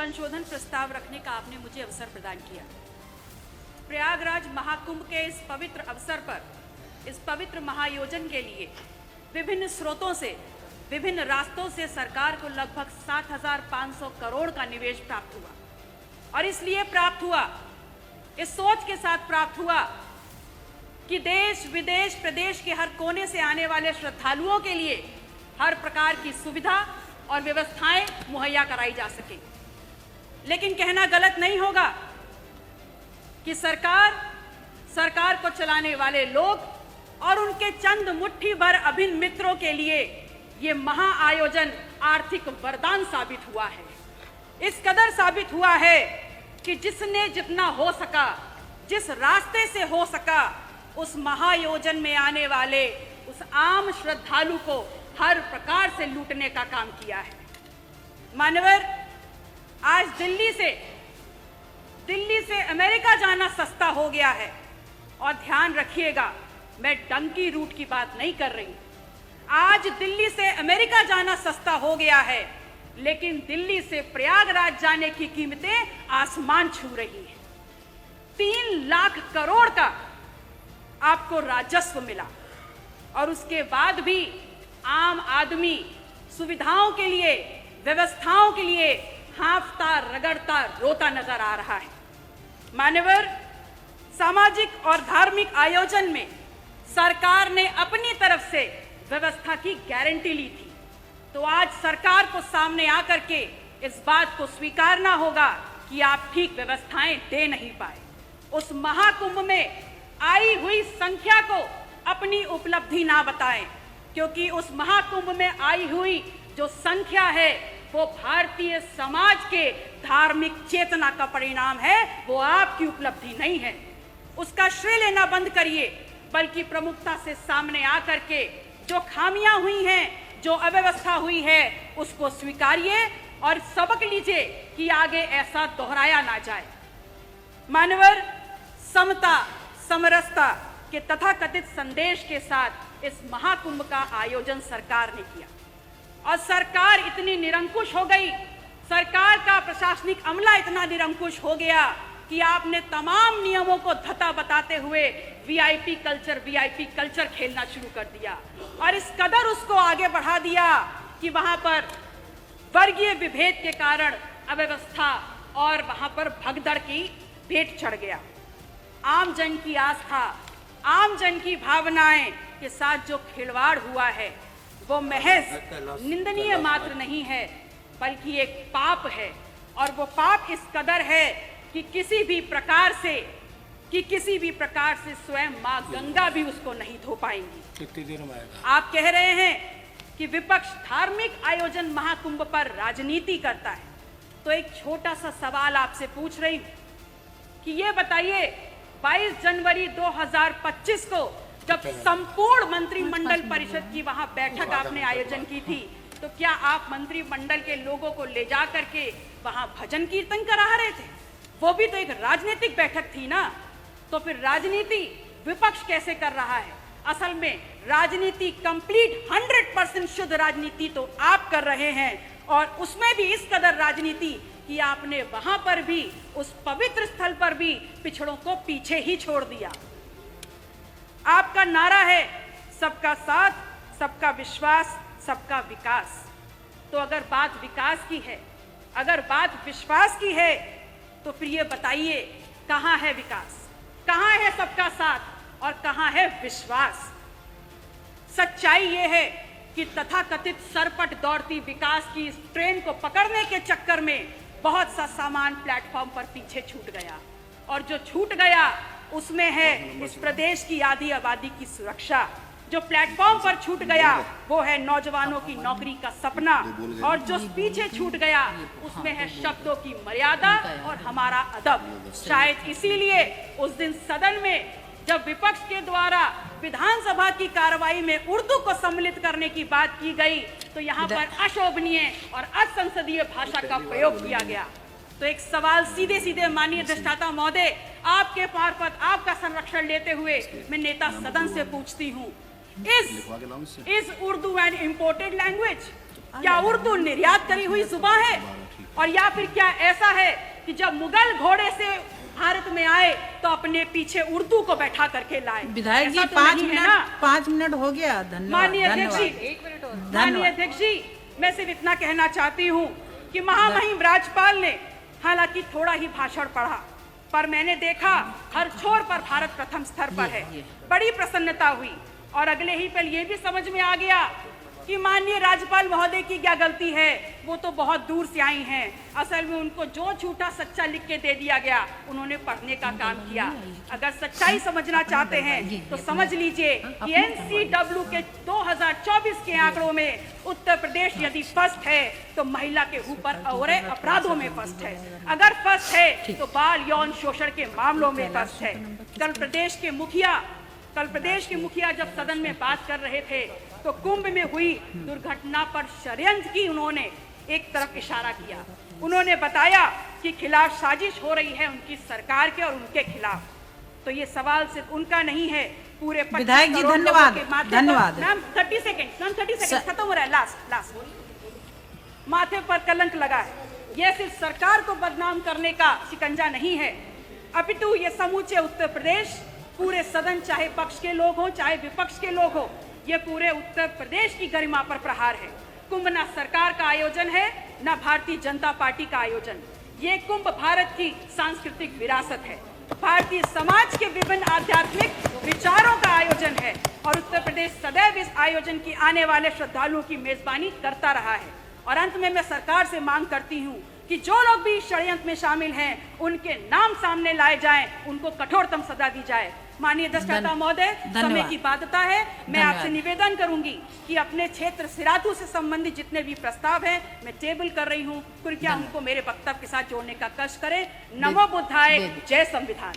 संशोधन प्रस्ताव रखने का आपने मुझे अवसर प्रदान किया। प्रयागराज महाकुंभ के इस पवित्र अवसर पर, इस पवित्र महाआयोजन के लिए विभिन्न स्रोतों से, विभिन्न रास्तों से सरकार को लगभग 7,500 करोड़ का निवेश प्राप्त हुआ। और इसलिए प्राप्त हुआ, इस सोच के साथ प्राप्त हुआ कि देश विदेश प्रदेश के हर कोने से आने वाले श्रद्धालुओं के लिए हर प्रकार की सुविधा और व्यवस्थाएं मुहैया कराई जा सके। लेकिन कहना गलत नहीं होगा कि सरकार को चलाने वाले लोग और उनके चंद मुट्ठी भर अभिन्न मित्रों के लिए ये महाआयोजन आर्थिक वरदान साबित हुआ है। इस कदर साबित हुआ है कि जिसने जितना हो सका, जिस रास्ते से हो सका, उस महाआयोजन में आने वाले उस आम श्रद्धालु को हर प्रकार से लूटने का काम किया है। मान्यवर, आज दिल्ली से अमेरिका जाना सस्ता हो गया है। और ध्यान रखिएगा, मैं डंकी रूट की बात नहीं कर रही। आज दिल्ली से अमेरिका जाना सस्ता हो गया है, लेकिन दिल्ली से प्रयागराज जाने की कीमतें आसमान छू रही हैं। 3 लाख करोड़ का आपको राजस्व मिला और उसके बाद भी आम आदमी सुविधाओं के लिए, व्यवस्थाओं के लिए हांफता, रगड़ता, रोता नजर आ रहा है। मान्यवर, सामाजिक और धार्मिक आयोजन में सरकार ने अपनी तरफ से व्यवस्था की गारंटी ली थी, तो आज सरकार को सामने आकर के इस बात को स्वीकारना होगा कि आप ठीक व्यवस्थाएं दे नहीं पाए। उस महाकुंभ में आई हुई संख्या को अपनी उपलब्धि ना बताएं, क्योंकि उस महाकुंभ में आई हुई जो संख्या है वो भारतीय समाज के धार्मिक चेतना का परिणाम है, वो आपकी उपलब्धि नहीं है। उसका श्रेय लेना बंद करिए, बल्कि प्रमुखता से सामने आकर के जो खामियां हुई हैं, जो अव्यवस्था हुई है, उसको स्वीकारिए और सबक लीजिए कि आगे ऐसा दोहराया ना जाए। मानवर, समता, समरसता के तथाकथित संदेश के साथ इस महाकुंभ का आयोजन सरकार ने किया और सरकार इतनी निरंकुश हो गई, सरकार का प्रशासनिक अमला इतना निरंकुश हो गया कि आपने तमाम नियमों को धता बताते हुए वीआईपी कल्चर खेलना शुरू कर दिया और इस कदर उसको आगे बढ़ा दिया कि वहां पर वर्गीय विभेद के कारण अव्यवस्था और वहां पर भगदड़ की भेंट चढ़ गया। आम जन की आस्था, आम जन की भावनाएं के साथ जो खिलवाड़ हुआ है वो महज निंदनीय मात्र नहीं है, बल्कि एक पाप है। और वो पाप इस कदर है कि किसी भी प्रकार से स्वयं मां गंगा भी उसको नहीं धो पाएंगी। कितनी देर में आएगा? आप कह रहे हैं कि विपक्ष धार्मिक आयोजन महाकुंभ पर राजनीति करता है, तो एक छोटा सा सवाल आपसे पूछ रही हूं कि ये बताइए, 22 जनवरी 2025 को जब संपूर्ण मंत्रिमंडल परिषद की वहां बैठक आपने आयोजन की थी, तो क्या आप मंत्रिमंडल के लोगों को ले जा करके वहां भजन कीर्तन करा रहे थे? वो भी तो एक राजनीतिक बैठक थी ना। तो फिर राजनीति विपक्ष कैसे कर रहा है? असल में राजनीति कंप्लीट 100% शुद्ध राजनीति तो आप कर रहे हैं, और उसमें भी इस कदर राजनीति कि आपने वहां पर भी, उस पवित्र स्थल पर भी पिछड़ों को पीछे ही छोड़ दिया। आपका नारा है सबका साथ, सबका विश्वास, सबका विकास। तो अगर बात विकास की है, अगर बात विश्वास की है, तो फिर ये बताइए कहां है विकास, कहां है सबका साथ और कहां है विश्वास? सच्चाई ये है कि तथाकथित सरपट दौड़ती विकास की इस ट्रेन को पकड़ने के चक्कर में बहुत सा सामान प्लेटफॉर्म पर पीछे छूट गया, और जो छूट गया उसमें है इस प्रदेश की आधी आबादी की सुरक्षा। जो प्लेटफॉर्म पर छूट गया वो है नौजवानों की नौकरी का सपना, और जो पीछे छूट गया उसमें है शब्दों की मर्यादा और हमारा अदब। शायद इसीलिए उस दिन सदन में जब विपक्ष के द्वारा विधानसभा की कार्रवाई में उर्दू को सम्मिलित करने की बात की गई, तो यहाँ पर अशोभनीय और असंसदीय भाषा का प्रयोग किया गया। तो एक सवाल सीधे सीधे माननीय अधिष्ठाता महोदय, आपके मार्फत आपका संरक्षण लेते हुए मैं नेता सदन से पूछती हूँ, is Urdu an imported language? क्या उर्दू निर्यात करी हुई जुबान है? और या फिर क्या ऐसा है कि जब मुगल घोड़े से भारत में आए तो अपने पीछे उर्दू को बैठा करके लाए? विधायक जी, तो 5 मिनट हो गया। धन्यवाद। माननीय अध्यक्ष जी, 1 मिनट और। माननीय अध्यक्ष जी, मैं सिर्फ इतना कहना चाहती हूँ कि महामहिम राज्यपाल ने हालांकि थोड़ा ही भाषण पढ़ा, पर मैंने देखा हर छोर पर भारत प्रथम स्तर पर है। बड़ी प्रसन्नता हुई और अगले ही पल ये भी समझ में आ गया कि माननीय राज्यपाल महोदय की क्या गलती है। वो तो बहुत दूर से आई हैं। असल में उनको जो झूठा सच्चा लिख के दे दिया गया, उन्होंने पढ़ने का काम किया। अगर सच्चाई समझना चाहते हैं तो समझ लीजिए कि NCW के 2024 के आंकड़ों में उत्तर प्रदेश यदि फर्स्ट है तो महिला के ऊपर और अपराधों में फर्स्ट है। अगर फर्स्ट है तो बाल यौन शोषण के मामलों में फर्स्ट है। कल प्रदेश के मुखिया जब सदन में बात कर रहे थे तो कुंभ में हुई दुर्घटना पर षड्यंत्र की उन्होंने एक तरफ इशारा किया। उन्होंने बताया कि खिलाफ साजिश हो रही है उनकी सरकार के और उनके खिलाफ। तो ये सवाल सिर्फ उनका नहीं है, पूरे विधायक जी धन्यवाद। मैम 30 सेकंड खत्म हो रहा है। लास्ट माथे पर कलंक लगा है। यह सिर्फ सरकार को बदनाम करने का शिकंजा नहीं है, अपितु ये समूचे उत्तर प्रदेश, पूरे सदन, चाहे पक्ष के लोग हो चाहे विपक्ष के लोग हो, ये पूरे उत्तर प्रदेश की गरिमा पर प्रहार है। कुंभ ना सरकार का आयोजन है ना भारतीय जनता पार्टी का आयोजन। ये कुंभ भारत की सांस्कृतिक विरासत है, भारतीय समाज के विभिन्न आध्यात्मिक विचारों का आयोजन है और उत्तर प्रदेश सदैव इस आयोजन की आने वाले श्रद्धालुओं की मेजबानी करता रहा है। और अंत में मैं सरकार से मांग करती हूँ कि जो लोग भी षड्यंत्र में शामिल हैं उनके नाम सामने लाए जाएं, उनको कठोरतम सजा दी जाए। माननीय अध्यक्षता महोदय, समय की बाध्यता है, मैं आपसे निवेदन करूंगी कि अपने क्षेत्र सिराथू से संबंधित जितने भी प्रस्ताव हैं मैं टेबल कर रही हूं, कृपया उनको मेरे वक्तव्य के साथ जोड़ने का कष्ट करें। नमो बुद्धाय, जय संविधान।